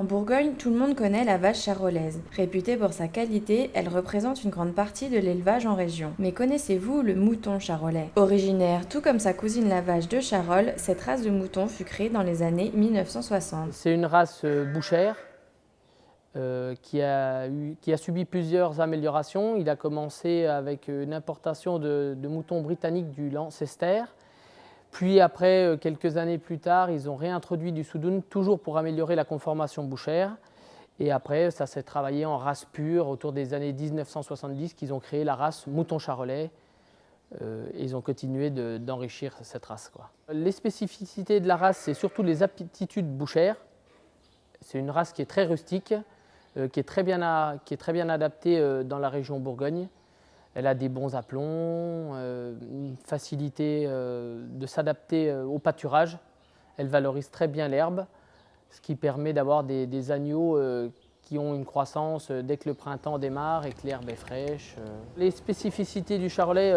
En Bourgogne, tout le monde connaît la vache charolaise. Réputée pour sa qualité, elle représente une grande partie de l'élevage en région. Mais connaissez-vous le mouton charolais? Originaire, tout comme sa cousine la vache de Charolles, cette race de mouton fut créée dans les années 1960. C'est une race bouchère qui a subi plusieurs améliorations. Il a commencé avec une importation de moutons britanniques du Lancaster. Puis après, quelques années plus tard, ils ont réintroduit du Soudoun, toujours pour améliorer la conformation bouchère. Et après, ça s'est travaillé en race pure autour des années 1970 qu'ils ont créé la race mouton charolais. Et ils ont continué d'enrichir cette race, quoi. Les spécificités de la race, c'est surtout les aptitudes bouchères. C'est une race qui est très rustique, qui est très bien adaptée dans la région Bourgogne. Elle a des bons aplombs, une facilité de s'adapter au pâturage. Elle valorise très bien l'herbe, ce qui permet d'avoir des agneaux qui ont une croissance dès que le printemps démarre et que l'herbe est fraîche. Les spécificités du charolais,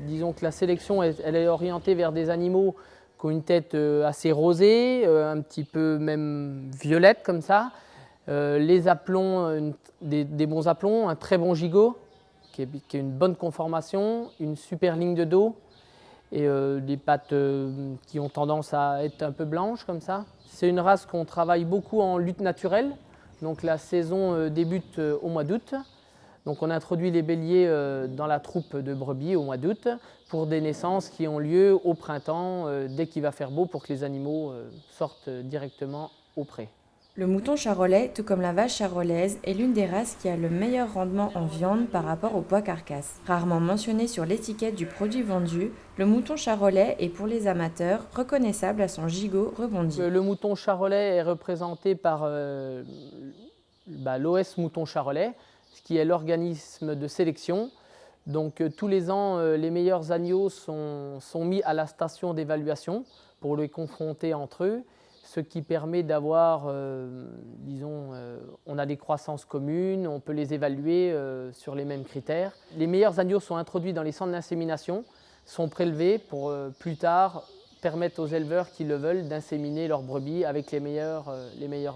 disons que la sélection elle est orientée vers des animaux qui ont une tête assez rosée, un petit peu même violette comme ça. Les aplombs, des bons aplombs, un très bon gigot, qui est une bonne conformation, une super ligne de dos et des pattes qui ont tendance à être un peu blanches comme ça. C'est une race qu'on travaille beaucoup en lutte naturelle, donc la saison débute au mois d'août. Donc on introduit les béliers dans la troupe de brebis au mois d'août pour des naissances qui ont lieu au printemps dès qu'il va faire beau pour que les animaux sortent directement au pré. Le mouton charolais, tout comme la vache charolaise, est l'une des races qui a le meilleur rendement en viande par rapport au poids carcasse. Rarement mentionné sur l'étiquette du produit vendu, le mouton charolais est pour les amateurs reconnaissable à son gigot rebondi. Le mouton charolais est représenté par l'OS Mouton Charolais, ce qui est l'organisme de sélection. Donc tous les ans, les meilleurs agneaux sont mis à la station d'évaluation pour les confronter entre eux, ce qui permet d'avoir, on a des croissances communes, on peut les évaluer sur les mêmes critères. Les meilleurs agneaux sont introduits dans les centres d'insémination, sont prélevés pour plus tard permettre aux éleveurs qui le veulent d'inséminer leurs brebis avec les meilleurs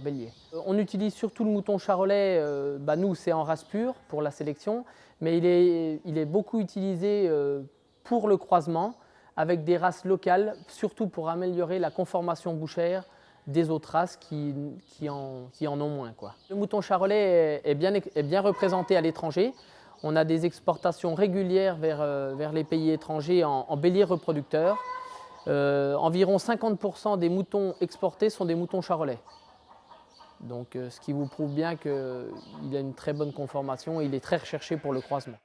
béliers. On utilise surtout le mouton charolais, nous c'est en race pure pour la sélection, mais il est beaucoup utilisé pour le croisement avec des races locales, surtout pour améliorer la conformation bouchère des autres races qui en ont moins, quoi. Le mouton charolais est bien représenté à l'étranger. On a des exportations régulières vers les pays étrangers en béliers reproducteurs. Environ 50% des moutons exportés sont des moutons charolais. Donc, ce qui vous prouve bien qu'il a une très bonne conformation et il est très recherché pour le croisement.